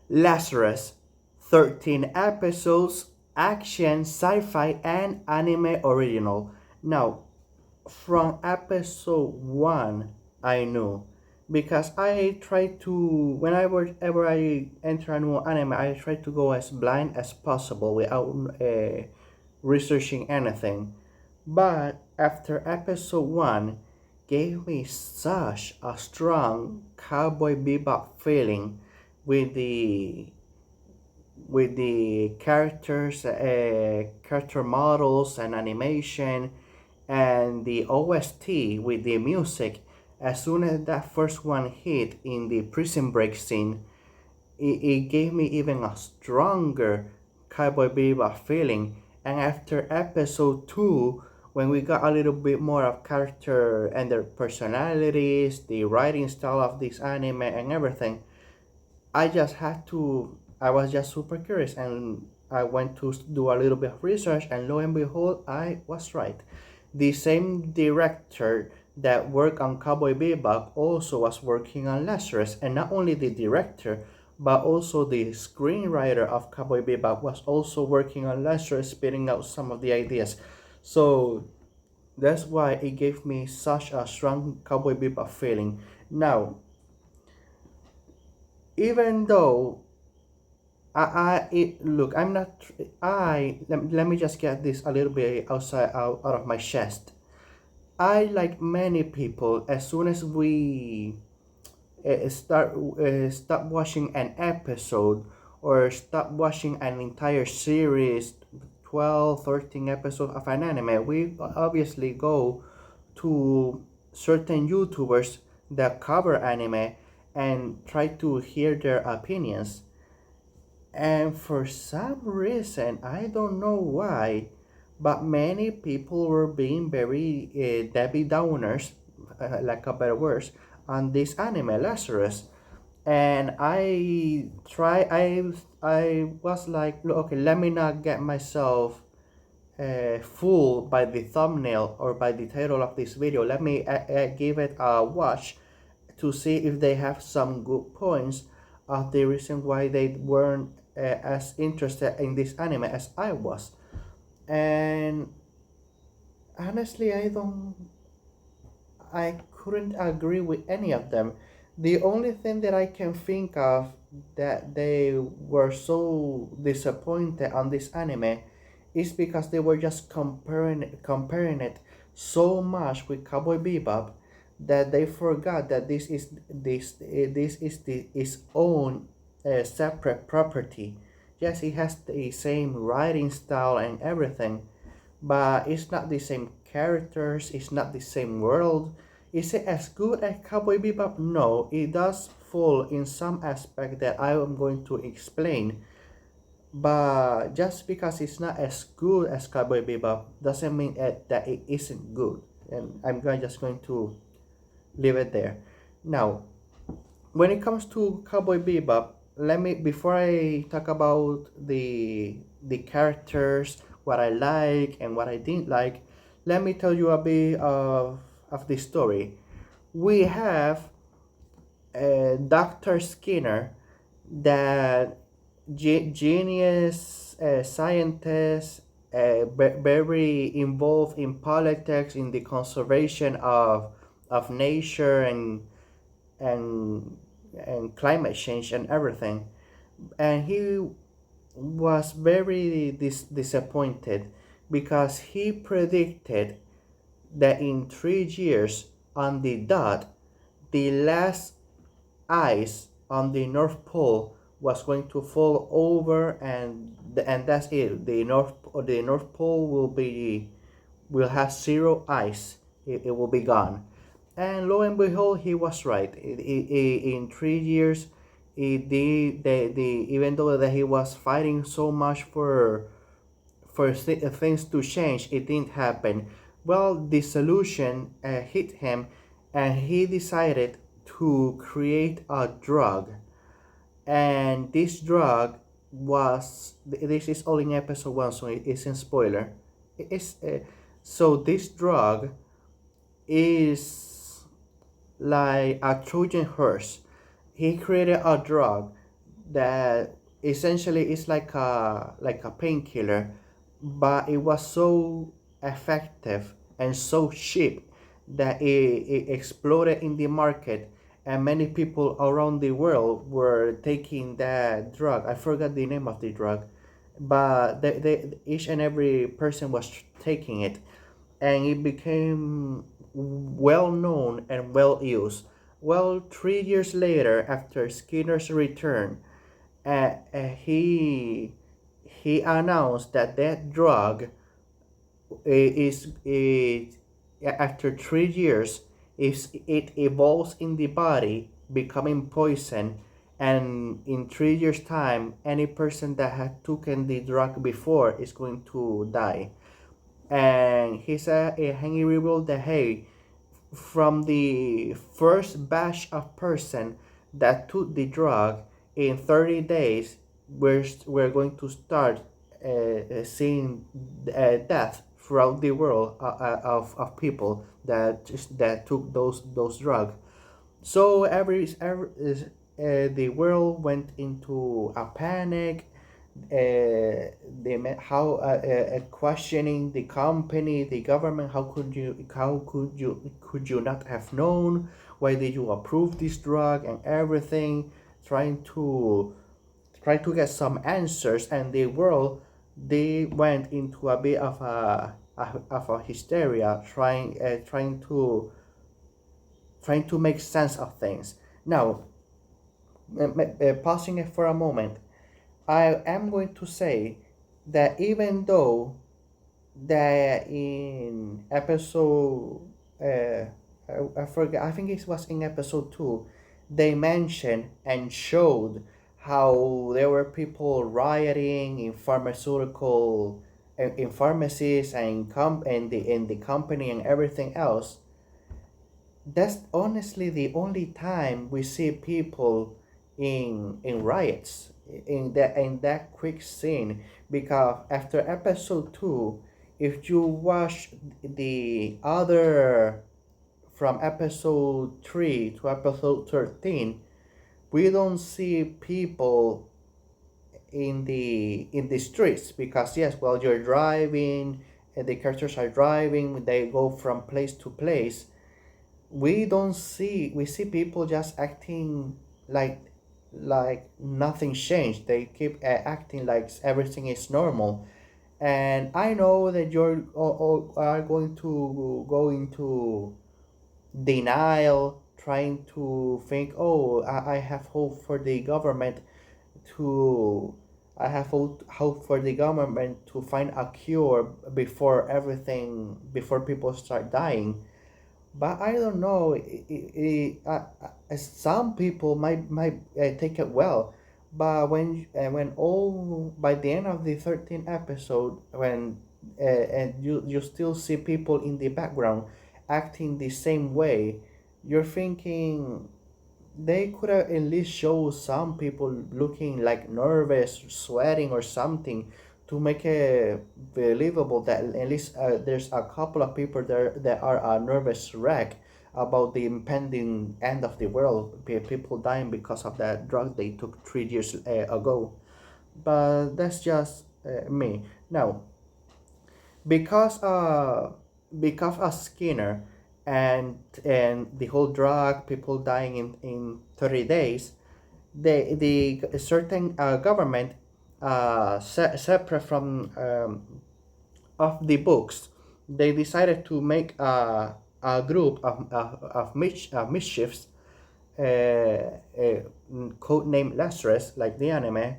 Lazarus, 13 episodes, action, sci-fi, and anime original. Now, from episode 1, I knew. Because I try to, whenever I enter a new anime, I try to go as blind as possible without researching anything. But after episode 1, gave me such a strong Cowboy Bebop feeling with the characters, character models, and animation, and the OST with the music. As soon as that first one hit in the prison break scene, it gave me even a stronger Cowboy Bebop feeling. And after episode 2, when we got a little bit more of character and their personalities, the writing style of this anime, and everything, I was just super curious, and I went to do a little bit of research, and lo and behold, I was right. The same director that worked on Cowboy Bebop also was working on Lazarus, and not only the director, but also the screenwriter of Cowboy Bebop was also working on Lazarus, spitting out some of the ideas. So that's why it gave me such a strong Cowboy Bebop feeling. Now, even though look, I'm not. Let me just get this a little bit out of my chest. I, like many people, as soon as we stop watching an episode or stop watching an entire series, 12, 13 episodes of an anime, we obviously go to certain YouTubers that cover anime and try to hear their opinions. And for some reason, I don't know why, but many people were being very Debbie Downers, like a better words, on this anime Lazarus. And I was like, "Look, okay, let me not get myself fooled by the thumbnail or by the title of this video. Let me give it a watch to see if they have some good points of the reason why they weren't as interested in this anime as I was." And honestly, I couldn't agree with any of them. The only thing that I can think of that they were so disappointed on this anime is because they were just comparing it so much with Cowboy Bebop that they forgot that this is its own separate property. Yes, it has the same writing style and everything, but it's not the same characters, it's not the same world. Is it as good as Cowboy Bebop? No, it does fall in some aspect that I am going to explain. But just because it's not as good as Cowboy Bebop doesn't mean that it isn't good. And just going to leave it there. Now, when it comes to Cowboy Bebop, let me before I talk about the characters, what I like and what I didn't like, let me tell you a bit of the story. We have Dr. Skinner, that genius scientist, very involved in politics, in the conservation of nature and and climate change and everything. And he was very disappointed because he predicted that in 3 years on the dot, the last ice on the North Pole was going to fall over, and that's it. The North Pole will have zero ice. It will be gone. And lo and behold, he was right. In 3 years, even though that he was fighting so much for things to change, it didn't happen. Well, the solution hit him, and he decided to create a drug. And this drug this is all in episode 1, so it isn't spoiler. So this drug is like a Trojan horse. He created a drug that essentially is like a painkiller, but it was so effective and so cheap that it exploded in the market, and many people around the world were taking that drug. I forgot the name of the drug, but each and every person was taking it, and it became well known and well used. Well, 3 years later, after Skinner's return, he announced that that drug is after 3 years, if it evolves in the body, becoming poison, and in 3 years' time, any person that had taken the drug before is going to die. And he said, and he revealed that, hey, from the first batch of person that took the drug, in 30 days we're going to start seeing death throughout the world of people that took those drugs. So the world went into a panic. How questioning the company, the government. How could you not have known? Why did you approve this drug and everything? Trying to get some answers, and the world, they went into a bit of a hysteria, trying to make sense of things. Now, pausing it for a moment, I am going to say that even though that in episode, I forget, I think it was in episode 2, they mentioned and showed how there were people rioting in pharmaceutical, in pharmacies and in the company and everything else. That's honestly the only time we see people in riots, in that quick scene. Because after episode 2, if you watch the other, from episode 3 to episode 13, we don't see people in the streets. Because yes, while you're driving and the characters are driving, they go from place to place. We see people just acting like nothing changed. They keep acting like everything is normal. And I know that you're all are going to go into denial, trying to think, oh, I have hope for the government to I have hope for the government to find a cure before people start dying. But I don't know. Some people might take it well, but when all by the end of the 13th episode, when and you still see people in the background acting the same way, you're thinking they could have at least show some people looking like nervous, sweating or something, to make it believable that at least there's a couple of people there that are a nervous wreck about the impending end of the world, people dying because of that drug they took 3 years ago. But that's just me. Now, because of Skinner and the whole drug, people dying in 30 days, the certain government, separate from of the books, they decided to make a group of mischiefs, code named Lazarus, like the anime,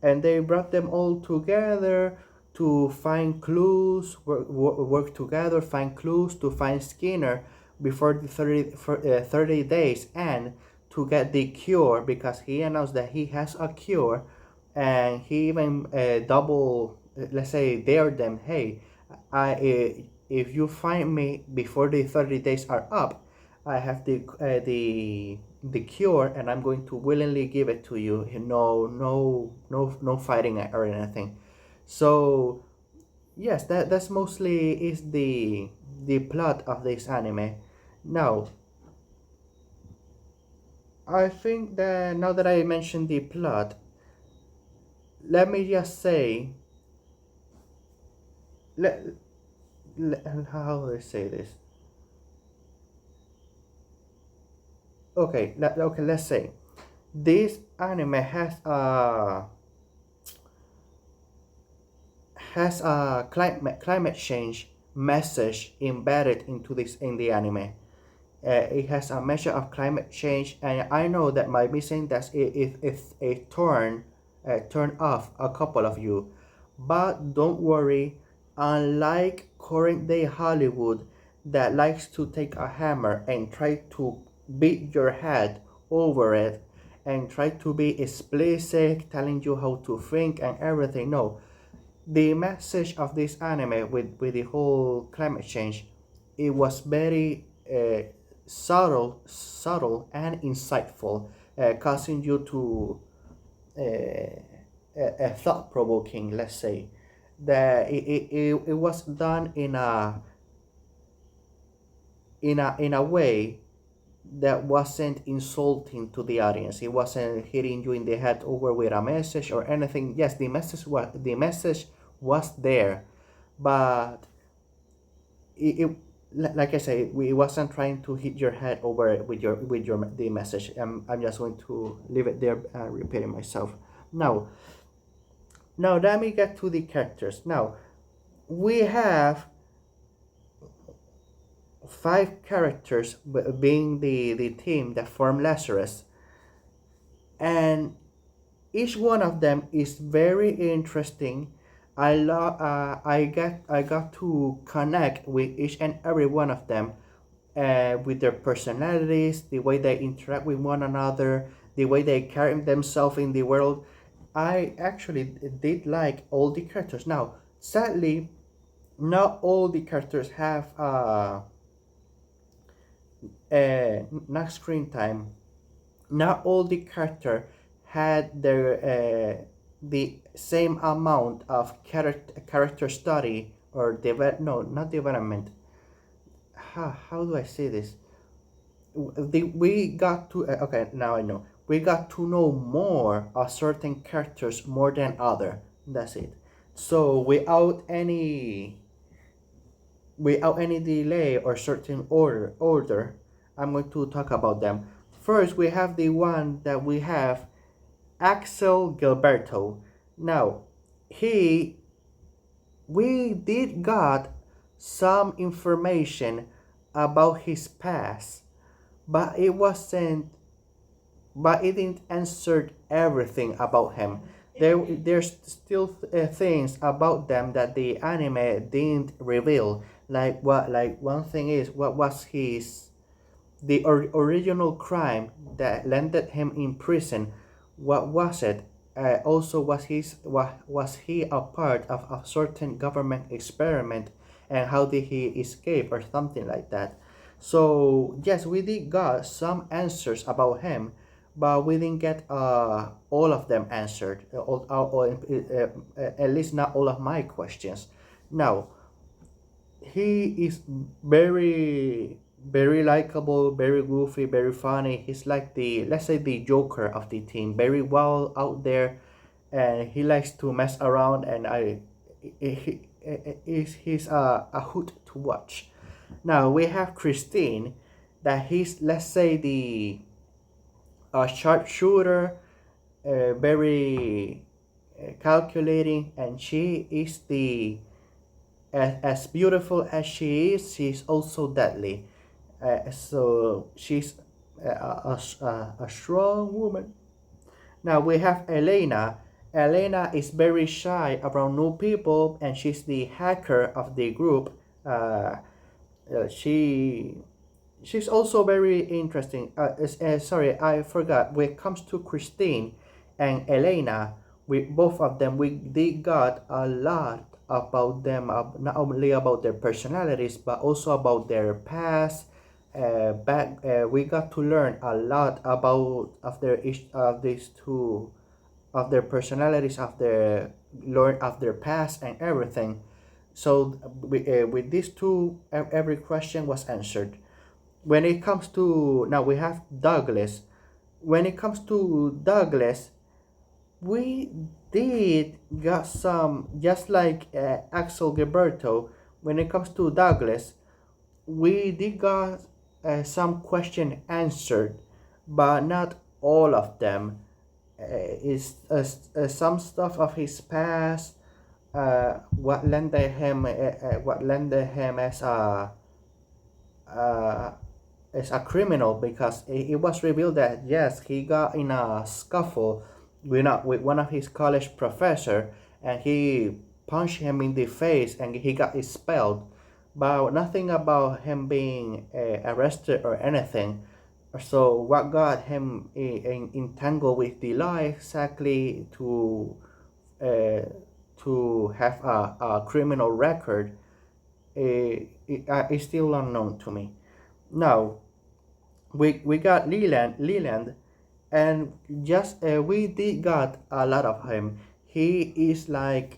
and they brought them all together to find clues, work together, find clues to find Skinner before the 30 days, and to get the cure, because he announced that he has a cure. And he even let's say, dared them, hey, if you find me before the 30 days are up, I have the cure, and I'm going to willingly give it to you. No, no, no, no fighting or anything. So yes, that's mostly is the plot of this anime. Now, I think that now that I mentioned the plot, let me just say, let, how do I say this? Okay, let's say this anime has a climate change message embedded into this in the anime. It has a measure of climate change, and I know that might be saying that it turn off a couple of you, but don't worry. Unlike current day Hollywood that likes to take a hammer and try to beat your head over it and try to be explicit, telling you how to think and everything. No, the message of this anime with the whole climate change, it was very subtle and insightful, causing you to a thought-provoking, let's say, that it was done in a way that wasn't insulting to the audience. It wasn't hitting you in the head over with a message or anything. Yes, the message was there, but it like I say, it wasn't trying to hit your head over with your the message. I'm just going to leave it there, repeating myself. Now, now let me get to the characters. Now we have five characters being the team that form Lazarus, and each one of them is very interesting. I got to connect with each and every one of them, with their personalities, the way they interact with one another, the way they carry themselves in the world. I actually did like all the characters. Now, sadly, not all the characters have not screen time. Not all the character had the same amount of character study or develop. No, not development. How do I say this? We got to okay, now I know. We got to know more of certain characters more than other. That's it. So without any delay or certain order, I'm going to talk about them. First, we have the one that we have, Axel Gilberto. Now, he we did got some information about his past, but it didn't answer everything about him. There's still things about them that the anime didn't reveal. Like one thing is, what was his the original crime that landed him in prison? What was it? Also, was he a part of a certain government experiment, and how did he escape or something like that? So yes, we did got some answers about him, but we didn't get all of them answered. At least not all of my questions. Now, he is very likable, very goofy, very funny. He's like the, let's say, the Joker of the team, very well out there, and he likes to mess around, and he's a hoot to watch. Now we have Christine, that he's, let's say, the sharpshooter, very calculating, and she is the as beautiful as she is, she's also deadly. So she's a strong woman. Now we have Elena. Elena is very shy around new people, and she's the hacker of the group. Uh, she she's also very interesting. Sorry, I forgot. When it comes to Christine and Elena, we both of them, they got a lot about them, not only about their personalities but also about their past. We got to learn a lot about of their each of these two, of their personalities, of their learn of their past and everything. So with these two, every question was answered. When it comes to, now we have Douglas. When it comes to Douglas, we did got some, just like Axel Gilberto. When it comes to Douglas, we did got some question answered, but not all of them. Is some stuff of his past, what landed him uh, as a criminal, because it was revealed that yes, he got in a scuffle with one of his college professor, and he punched him in the face and he got expelled, but nothing about him being arrested or anything. So what got him entangled with the law exactly uh, to have a criminal record is still unknown to me. Now we got Leland, and just we did got a lot of him. He is like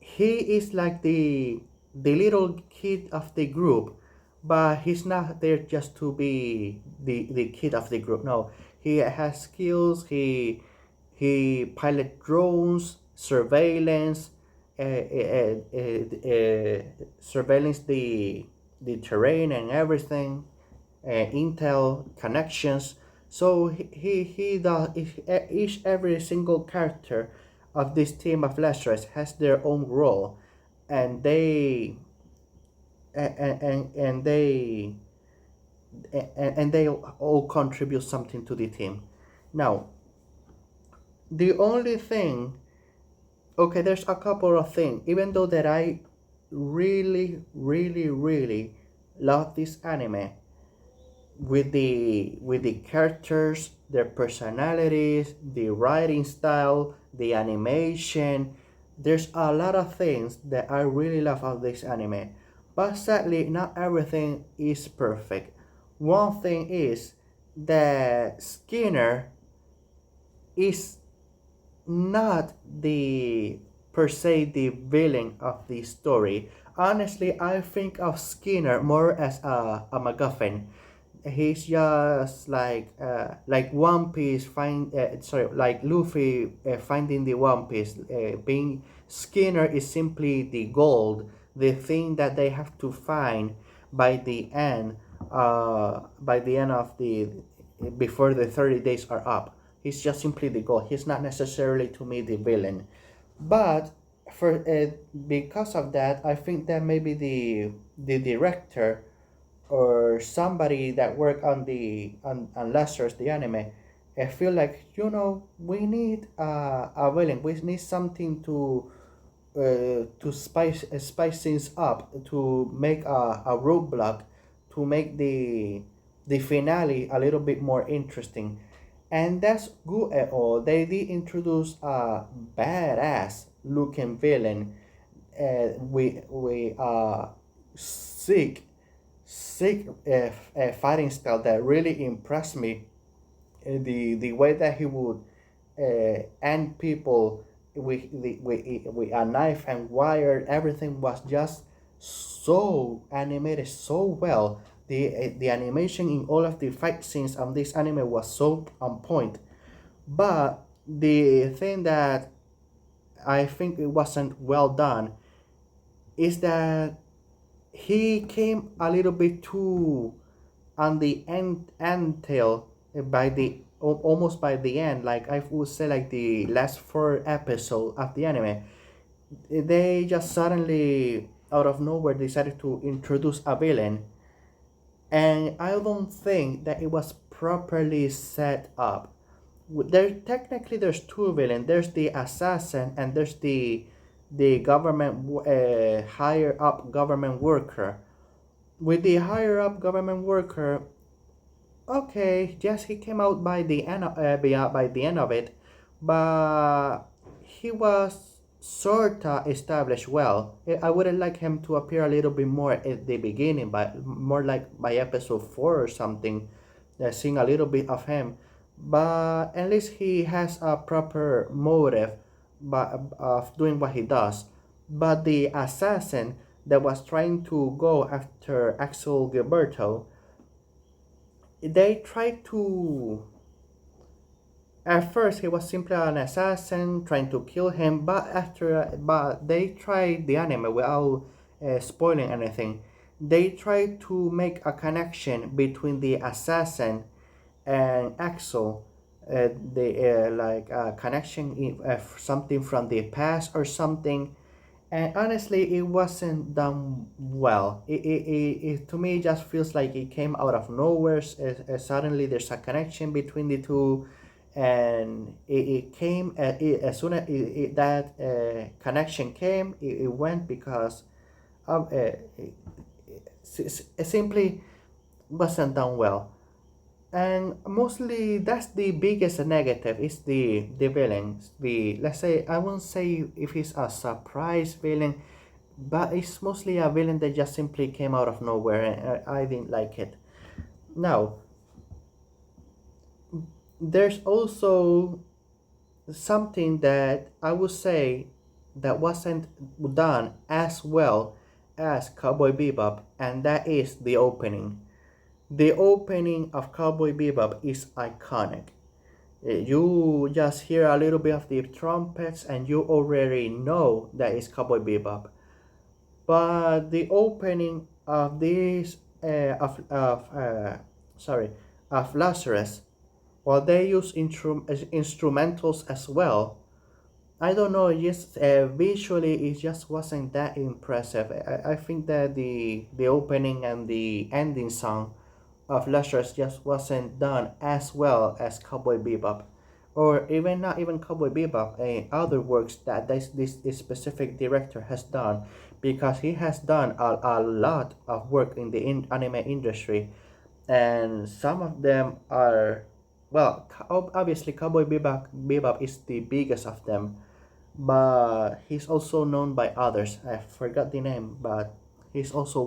he is like the little kid of the group, but he's not there just to be the kid of the group. No, he has skills. He pilot drones, surveillance, surveillance the terrain and everything, intel connections. So he does each every single character of this team of Lazarus has their own role, and and they and they all contribute something to the team. Now, the only thing, okay, there's a couple of things. Even though that I really love this anime, with the characters, their personalities, the writing style, the animation. There's a lot of things that I really love of this anime. But sadly, not everything is perfect. One thing is that Skinner is not the per se the villain of the story. Honestly, I think of Skinner more as a MacGuffin. He's just like One Piece find sorry, like Luffy finding the One Piece. Being Skinner is simply the gold, the thing that they have to find by the end by the end of the before the 30 days are up. He's just simply the goal. He's not necessarily to me the villain. But for because of that, I think that maybe the director or somebody that work on on Lazarus the anime, I feel like we need a villain. We need something to spice things up, to make a roadblock, to make the finale a little bit more interesting. And that's good at all. They did introduce a badass looking villain. We sick sick fighting style that really impressed me. The way that he would end people with a knife and wire, everything was just so animated so well. The animation in all of the fight scenes on this anime was so on point. But the thing that I think it wasn't well done is that he came a little bit too on the end tail by the almost by the end, like I would say, like the last four episodes of the anime. They just suddenly out of nowhere decided to introduce a villain, and I don't think that it was properly set up. There's two villains. There's the assassin and there's the government higher up government worker. With the higher up government worker, okay, yes, he came out by the end by the end of it, but he was sorta established well. I wouldn't like him to appear a little bit more at the beginning, but more like by episode four or something, seeing a little bit of him. But at least he has a proper motive, of doing what he does. But the assassin that was trying to go after Axel Gilberto, they tried At first, he was simply an assassin trying to kill him, but they tried the anime without spoiling anything. They tried to make a connection between the assassin and Axel. The like a connection, something from the past or something. And honestly, it wasn't done well. It to me, it just feels like it came out of nowhere. Suddenly, there's a connection between the two, and it came as soon as that connection came, it went because of, it simply wasn't done well. And mostly that's the biggest negative is the villain. The let's say I won't say if it's a surprise villain, but it's mostly a villain that just simply came out of nowhere, and I didn't like it. Now, there's also something that I would say that wasn't done as well as Cowboy Bebop, and that is the opening. The opening of Cowboy Bebop is iconic. You just hear a little bit of the trumpets and you already know that it's Cowboy Bebop. But the opening of this sorry of Lazarus, while they use instrumentals as well, I don't know. Just visually, it just wasn't that impressive. I think that the opening and the ending song of Lazarus just wasn't done as well as Cowboy Bebop, or even not even Cowboy Bebop. Other works that this specific director has done, because he has done a lot of work in the anime industry, and some of them are, well, obviously Cowboy Bebop is the biggest of them, but he's also known by others. I forgot the name, but he's also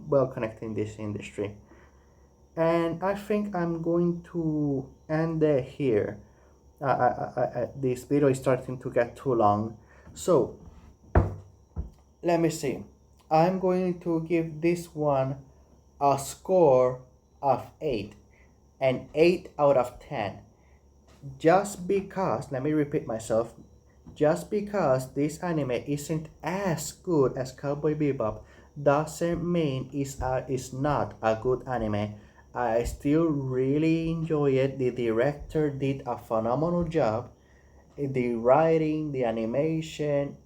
well connected in this industry. And I think I'm going to end it here. This video is starting to get too long. So let me see. I'm going to give this one a score of 8, an 8 out of 10. Just because, let me repeat myself, just because this anime isn't as good as Cowboy Bebop doesn't mean it's not a good anime. I still really enjoy it. The director did a phenomenal job. The writing, the animation,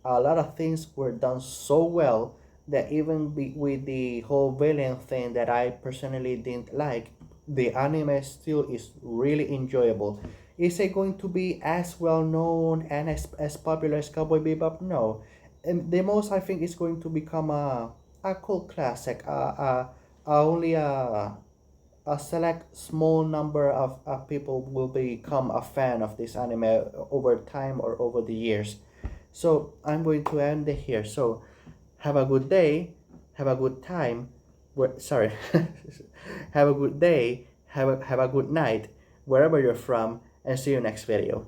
a lot of things were done so well that even with the whole villain thing that I personally didn't like, the anime still is really enjoyable. Is it going to be as well known and as popular as Cowboy Bebop? No. And the most I think is going to become a cult classic. Only a select small number of people will become a fan of this anime over time or over the years. So I'm going to end it here. So have a good day, have a good time. Sorry, have a good day, have a good night, wherever you're from, and see you next video.